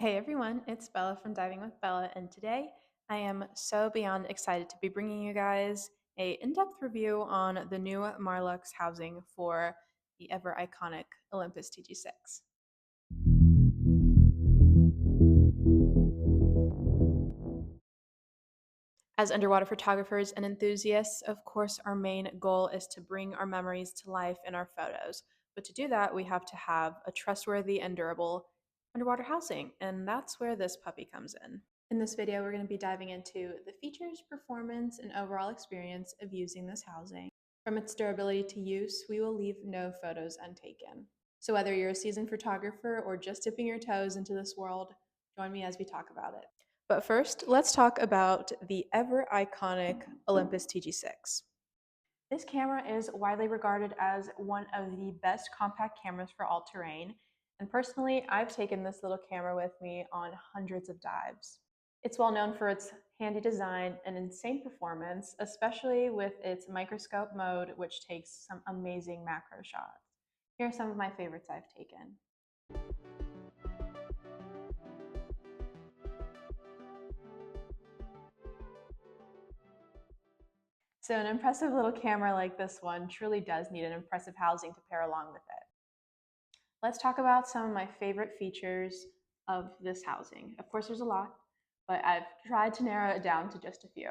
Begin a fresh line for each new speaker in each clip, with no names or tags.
Hey everyone, it's Bella from Diving with Bella, and today I am so beyond excited to be bringing you guys a in-depth review on the new Marelux housing for the ever iconic Olympus TG6. As underwater photographers and enthusiasts, of course, our main goal is to bring our memories to life in our photos. But to do that, we have to have a trustworthy and durable underwater housing, and that's where this puppy comes in. In this video, we're going to be diving into the features, performance, and overall experience of using this housing. From its durability to use, we will leave no photos untaken. So whether you're a seasoned photographer or just dipping your toes into this world, join me as we talk about it. But first, let's talk about the ever iconic Olympus TG6. This camera is widely regarded as one of the best compact cameras for all terrain, and personally, I've taken this little camera with me on hundreds of dives. It's well known for its handy design and insane performance, especially with its microscope mode, which takes some amazing macro shots. Here are some of my favorites I've taken. So an impressive little camera like this one truly does need an impressive housing to pair along with it. Let's talk about some of my favorite features of this housing. Of course, there's a lot, but I've tried to narrow it down to just a few.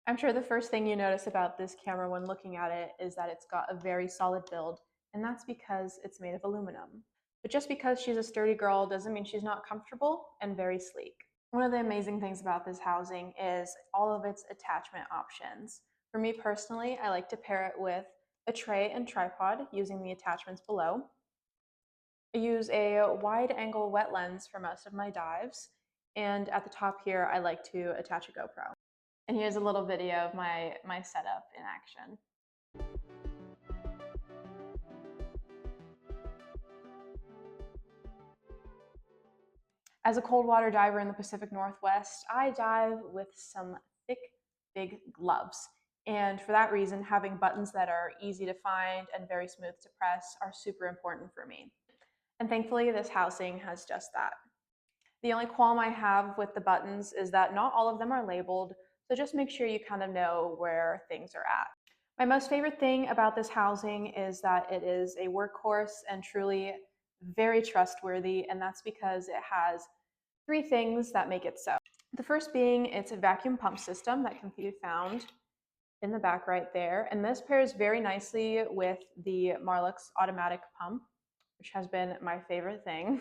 I'm sure the first thing you notice about this camera when looking at it is that it's got a very solid build, and that's because it's made of aluminum. But just because she's a sturdy girl doesn't mean she's not comfortable and very sleek. One of the amazing things about this housing is all of its attachment options. For me personally, I like to pair it with a tray and tripod using the attachments below. I use a wide angle wet lens for most of my dives, and at the top here I like to attach a GoPro. And here's a little video of my setup in action. As a cold water diver in the Pacific Northwest, I dive with some thick, big gloves. And for that reason, having buttons that are easy to find and very smooth to press are super important for me. And thankfully, this housing has just that. The only qualm I have with the buttons is that not all of them are labeled, so just make sure you kind of know where things are at. My most favorite thing about this housing is that it is a workhorse and truly very trustworthy, and that's because it has three things that make it so. The first being its vacuum pump system that can be found in the back right there, and this pairs very nicely with the Marelux automatic pump, which has been my favorite thing.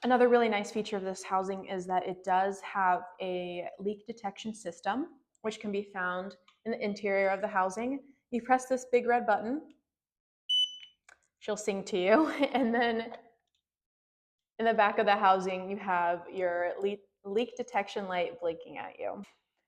Another really nice feature of this housing is that it does have a leak detection system, which can be found in the interior of the housing. You press this big red button, she'll sing to you, and then in the back of the housing, you have your leak detection light blinking at you.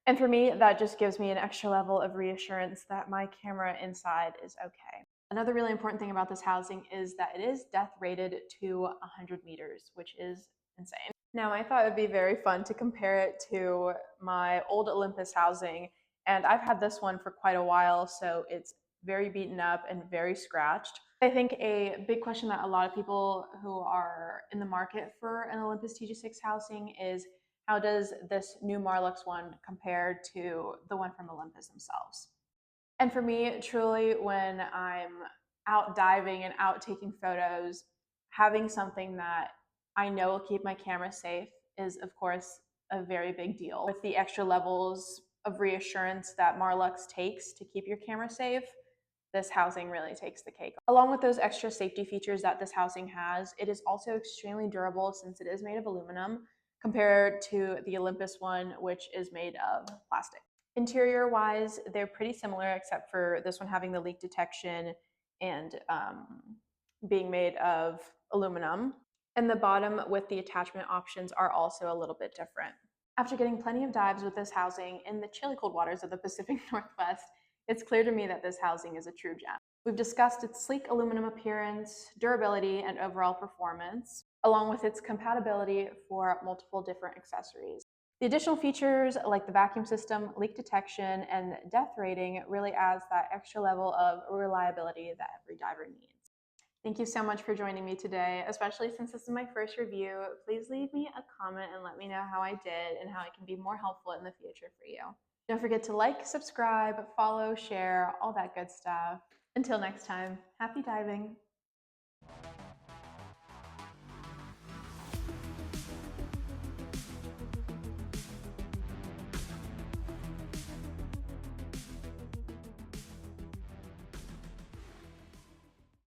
And for me, that just gives me an extra level of reassurance that my camera inside is okay. Another really important thing about this housing is that it is depth rated to 100 meters, which is insane. Now, I thought it would be very fun to compare it to my old Olympus housing, and I've had this one for quite a while, so it's very beaten up and very scratched. I think a big question that a lot of people who are in the market for an Olympus TG6 housing is, how does this new Marelux one compare to the one from Olympus themselves? And for me, truly, when I'm out diving and out taking photos, having something that I know will keep my camera safe is, of course, a very big deal. With the extra levels of reassurance that Marelux takes to keep your camera safe, this housing really takes the cake. Along with those extra safety features that this housing has, it is also extremely durable since it is made of aluminum compared to the Olympus one, which is made of plastic. Interior wise, they're pretty similar except for this one having the leak detection and being made of aluminum. And the bottom with the attachment options are also a little bit different. After getting plenty of dives with this housing in the chilly cold waters of the Pacific Northwest, it's clear to me that this housing is a true gem. We've discussed its sleek aluminum appearance, durability, and overall performance, along with its compatibility for multiple different accessories. The additional features like the vacuum system, leak detection, and depth rating really adds that extra level of reliability that every diver needs. Thank you so much for joining me today, especially since this is my first review. Please leave me a comment and let me know how I did and how I can be more helpful in the future for you. Don't forget to like, subscribe, follow, share, all that good stuff. Until next time, happy diving.